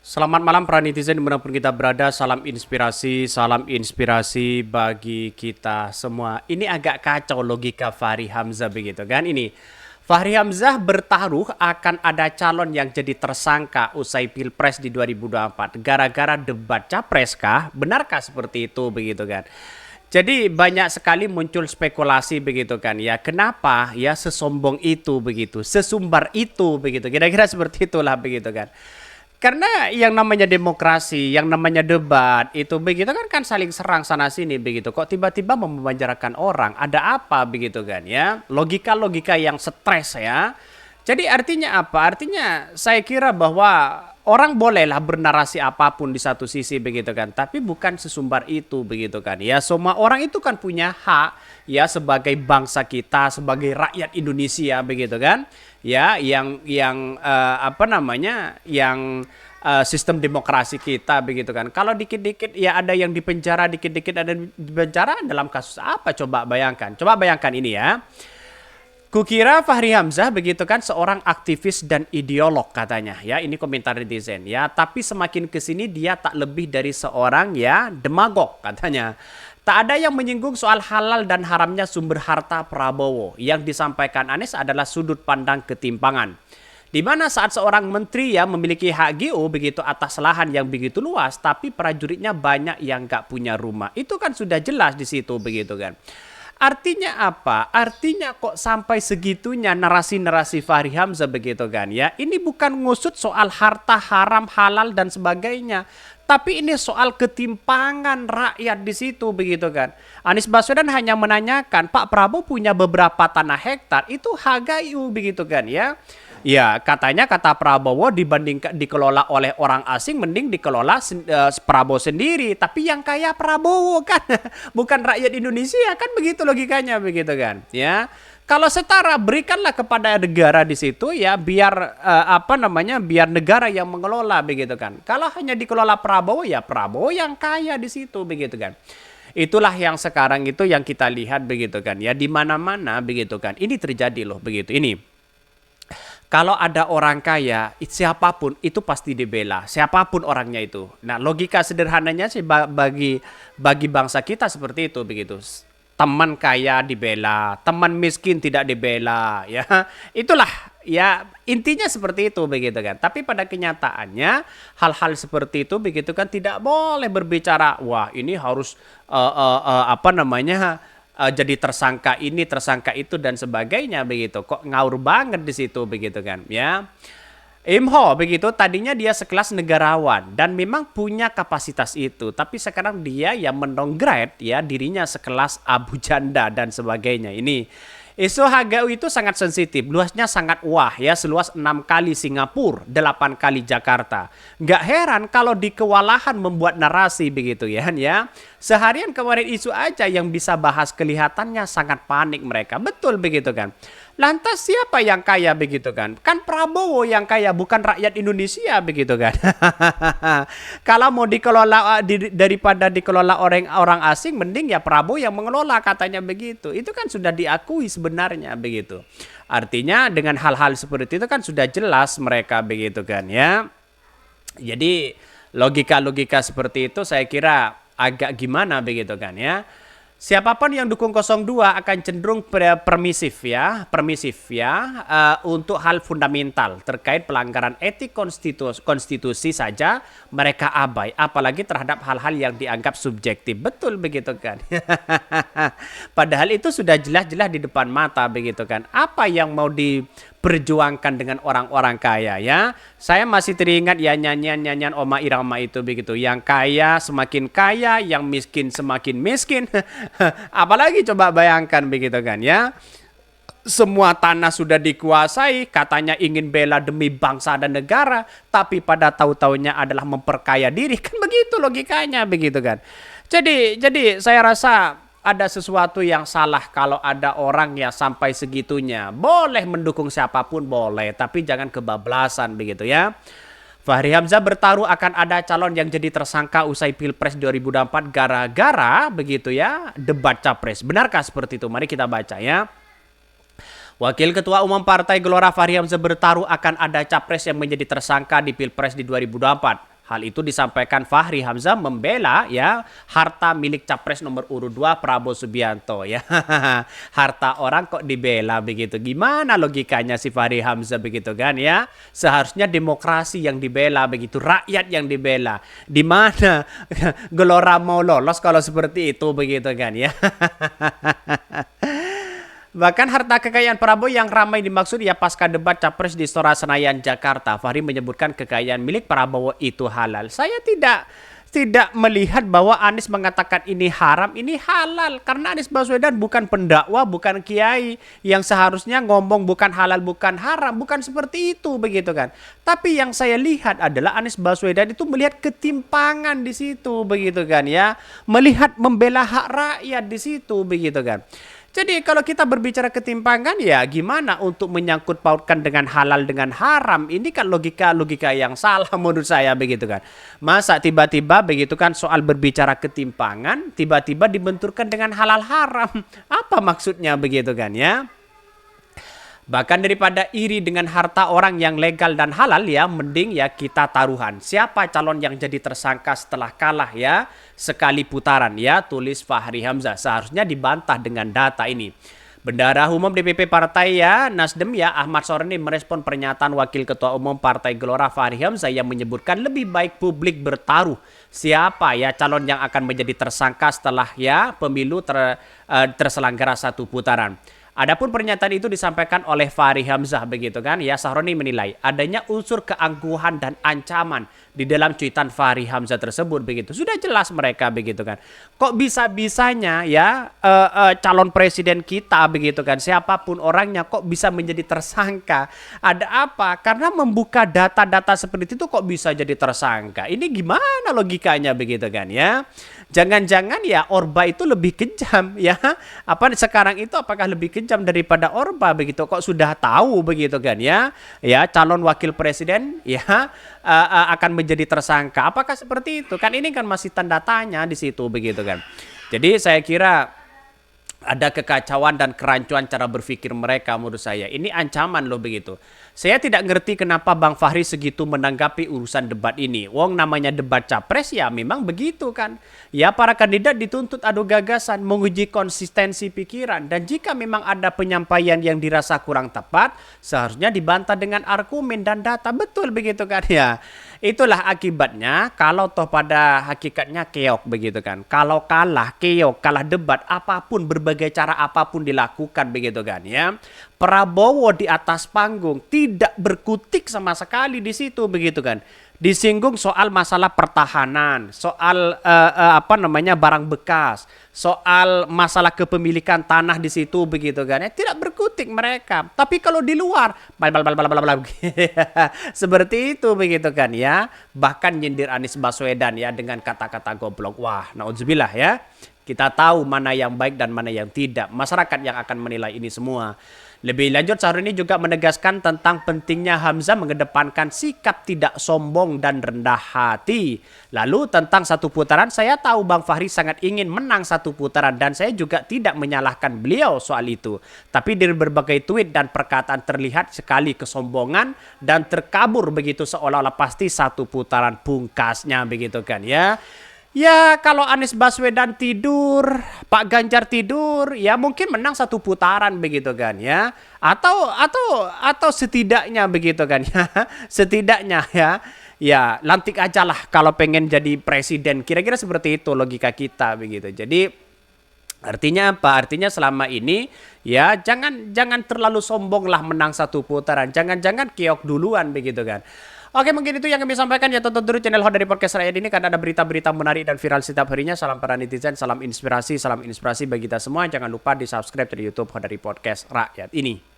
Selamat malam para netizen dimanapun kita berada, salam inspirasi bagi kita semua. Ini agak kacau logika Fahri Hamzah begitu kan ini. Fahri Hamzah bertaruh akan ada calon yang jadi tersangka usai Pilpres di 2024 gara-gara debat capres kah? Benarkah seperti itu begitu kan? Jadi banyak sekali muncul spekulasi begitu kan ya. Kenapa ya sesombong itu begitu, sesumbar itu begitu. Kira-kira seperti itulah begitu kan. Karena yang namanya demokrasi, yang namanya debat itu begitu kan saling serang sana sini begitu. Kok tiba-tiba memenjarakan orang? Ada apa begitu kan ya? Logika-logika yang stres ya. Jadi artinya apa? Artinya saya kira bahwa orang bolehlah bernarasi apapun di satu sisi begitu kan, tapi bukan sesumbar itu begitu kan. Ya semua orang itu kan punya hak ya sebagai bangsa kita, sebagai rakyat Indonesia begitu kan. Ya apa namanya? Yang sistem demokrasi kita begitu kan. Kalau dikit-dikit ya ada yang dipenjara, dikit-dikit ada yang dipenjara dalam kasus apa coba bayangkan. Coba bayangkan ini ya. Kukira Fahri Hamzah begitu kan seorang aktivis dan ideolog katanya ya, ini komentar netizen ya, tapi semakin kesini dia tak lebih dari seorang ya demagog katanya. Tak ada yang menyinggung soal halal dan haramnya sumber harta Prabowo. Yang disampaikan Anies adalah sudut pandang ketimpangan. Di mana saat seorang menteri ya memiliki hak GO begitu atas lahan yang begitu luas, tapi prajuritnya banyak yang gak punya rumah. Itu kan sudah jelas di situ begitu kan. Artinya apa? Artinya kok sampai segitunya narasi-narasi Fahri Hamzah begitu kan ya. Ini bukan ngusut soal harta haram, halal dan sebagainya. Tapi ini soal ketimpangan rakyat di situ begitu kan. Anies Baswedan hanya menanyakan, Pak Prabowo punya beberapa tanah hektar, itu HGU begitu kan ya. Ya, katanya kata Prabowo dibandingkan dikelola oleh orang asing mending dikelola Prabowo sendiri. Tapi yang kaya Prabowo kan, bukan rakyat Indonesia kan begitu logikanya begitu kan. Ya, kalau setara berikanlah kepada negara di situ ya biar apa namanya biar negara yang mengelola begitu kan. Kalau hanya dikelola Prabowo ya Prabowo yang kaya di situ begitu kan. Itulah yang sekarang itu yang kita lihat begitu kan ya di mana-mana begitu kan. Ini terjadi loh begitu ini. Kalau ada orang kaya, siapapun itu pasti dibela, siapapun orangnya itu. Nah, logika sederhananya sih bagi bangsa kita seperti itu begitu. Teman kaya dibela, teman miskin tidak dibela, ya. Itulah ya intinya seperti itu begitu kan. Tapi pada kenyataannya hal-hal seperti itu begitu kan tidak boleh berbicara, wah ini harus apa namanya jadi tersangka ini, tersangka itu dan sebagainya begitu. Kok ngaur banget di situ begitu kan, ya. Imho begitu tadinya dia sekelas negarawan dan memang punya kapasitas itu, tapi sekarang dia yang mendowngrade ya dirinya sekelas Abu Janda dan sebagainya. Ini isu HGU itu sangat sensitif, luasnya sangat wah ya, seluas 6 kali Singapura, 8 kali Jakarta. Nggak heran kalau di kewalahan membuat narasi begitu ya. Seharian kemarin isu aja yang bisa bahas kelihatannya sangat panik mereka. Betul begitu kan. Lantas siapa yang kaya begitu kan? Kan Prabowo yang kaya, bukan rakyat Indonesia begitu kan. Kalau mau dikelola daripada dikelola orang asing, mending ya Prabowo yang mengelola katanya begitu. Itu kan sudah diakui sebenarnya begitu. Artinya dengan hal-hal seperti itu kan sudah jelas mereka begitu kan ya. Jadi logika-logika seperti itu saya kira agak gimana begitu kan ya. Siapapun yang dukung 02 akan cenderung permisif ya untuk hal fundamental terkait pelanggaran etik konstitusi saja mereka abai, apalagi terhadap hal-hal yang dianggap subjektif. Betul begitu kan. Padahal itu sudah jelas-jelas di depan mata begitu kan. Apa yang mau diperjuangkan dengan orang-orang kaya ya. Saya masih teringat ya nyanyian Oma Irama itu begitu. Yang kaya semakin kaya, yang miskin semakin miskin. Apalagi coba bayangkan begitu kan ya. Semua tanah sudah dikuasai, katanya ingin bela demi bangsa dan negara, tapi pada tahu-taunya adalah memperkaya diri. Kan begitu logikanya begitu kan. Jadi saya rasa ada sesuatu yang salah kalau ada orang yang sampai segitunya. Boleh mendukung siapapun boleh, tapi jangan kebablasan begitu ya. Fahri Hamzah bertaruh akan ada calon yang jadi tersangka usai Pilpres 2024 gara-gara begitu ya debat capres. Benarkah seperti itu? Mari kita baca ya. Wakil Ketua Umum Partai Gelora Fahri Hamzah bertaruh akan ada capres yang menjadi tersangka di Pilpres di 2024. Hal itu disampaikan Fahri Hamzah membela ya harta milik capres nomor urut 2 Prabowo Subianto ya. Harta orang kok dibela begitu. Gimana logikanya si Fahri Hamzah begitu kan ya? Seharusnya demokrasi yang dibela begitu, rakyat yang dibela. Di mana Gelora mau lolos kalau seperti itu begitu kan ya. Bahkan harta kekayaan Prabowo yang ramai dimaksud ya pasca debat capres di Istora Senayan Jakarta. Fahri menyebutkan kekayaan milik Prabowo itu halal. Saya tidak melihat bahwa Anies mengatakan ini haram, ini halal. Karena Anies Baswedan bukan pendakwa, bukan kiai yang seharusnya ngomong bukan halal, bukan haram, bukan seperti itu begitu kan. Tapi yang saya lihat adalah Anies Baswedan itu melihat ketimpangan di situ begitu kan ya. Melihat membela hak rakyat di situ begitu kan. Jadi kalau kita berbicara ketimpangan ya gimana untuk menyangkut pautkan dengan halal dengan haram. Ini kan logika yang salah menurut saya begitu kan. Masa tiba-tiba begitu kan soal berbicara ketimpangan tiba-tiba dibenturkan dengan halal haram. Apa maksudnya begitu kan ya. Bahkan daripada iri dengan harta orang yang legal dan halal ya, mending ya kita taruhan. Siapa calon yang jadi tersangka setelah kalah ya, sekali putaran ya, tulis Fahri Hamzah. Seharusnya dibantah dengan data ini. Bendahara Umum DPP Partai ya, Nasdem ya, Ahmad Soreni merespon pernyataan Wakil Ketua Umum Partai Gelora Fahri Hamzah yang menyebutkan lebih baik publik bertaruh siapa ya calon yang akan menjadi tersangka setelah ya pemilu terselenggara satu putaran. Adapun pernyataan itu disampaikan oleh Fahri Hamzah begitu kan ya. Sahroni menilai adanya unsur keangkuhan dan ancaman di dalam cuitan Fahri Hamzah tersebut begitu. Sudah jelas mereka begitu kan. Kok bisa-bisanya ya calon presiden kita begitu kan, siapapun orangnya kok bisa menjadi tersangka. Ada apa? Karena membuka data-data seperti itu kok bisa jadi tersangka. Ini gimana logikanya begitu kan ya. Jangan-jangan ya Orba itu lebih kejam ya. Apa sekarang itu apakah lebih kejam daripada Orba begitu? Kok sudah tahu begitu kan ya? Ya calon wakil presiden ya akan menjadi tersangka. Apakah seperti itu? Kan ini kan masih tanda tanya di situ begitu kan. Jadi saya kira ada kekacauan dan kerancuan cara berpikir mereka menurut saya. Ini ancaman loh begitu. Saya tidak ngerti kenapa Bang Fahri segitu menanggapi urusan debat ini. Wong namanya debat capres ya memang begitu kan. Ya para kandidat dituntut adu gagasan, menguji konsistensi pikiran. Dan jika memang ada penyampaian yang dirasa kurang tepat, seharusnya dibantah dengan argumen dan data. Betul begitu kan ya. Itulah akibatnya kalau toh pada hakikatnya keok begitu kan. Kalau kalah keok, kalah debat apapun berbagai cara apapun dilakukan begitu kan ya. Prabowo di atas panggung tidak berkutik sama sekali di situ begitu kan. Disinggung soal masalah pertahanan, soal barang bekas, soal masalah kepemilikan tanah di situ begitu kan. Tidak berkutik mereka. Tapi kalau di luar seperti itu begitu kan ya. Bahkan nyindir Anies Baswedan ya dengan kata-kata goblok. Wah, naudzubillah ya. Kita tahu mana yang baik dan mana yang tidak. Masyarakat yang akan menilai ini semua. Lebih lanjut, Sahroni juga menegaskan tentang pentingnya Hamzah mengedepankan sikap tidak sombong dan rendah hati. Lalu tentang satu putaran, saya tahu Bang Fahri sangat ingin menang satu putaran dan saya juga tidak menyalahkan beliau soal itu. Tapi dari berbagai tweet dan perkataan terlihat sekali kesombongan dan terkabur begitu seolah-olah pasti satu putaran pungkasnya begitu kan ya. Ya kalau Anies Baswedan tidur, Pak Ganjar tidur, ya mungkin menang satu putaran begitu kan ya. Atau setidaknya begitu kan ya. Setidaknya ya. Ya lantik aja lah kalau pengen jadi presiden. Kira-kira seperti itu logika kita begitu. Jadi artinya apa? Artinya selama ini ya jangan terlalu sombong lah menang satu putaran. Jangan keok duluan begitu kan. Oke, mungkin itu yang kami sampaikan ya. Tonton terus channel Hot dari Podcast Rakyat ini karena ada berita-berita menarik dan viral setiap harinya. Salam para netizen, salam inspirasi bagi kita semua. Jangan lupa di subscribe di YouTube Hot dari Podcast Rakyat ini.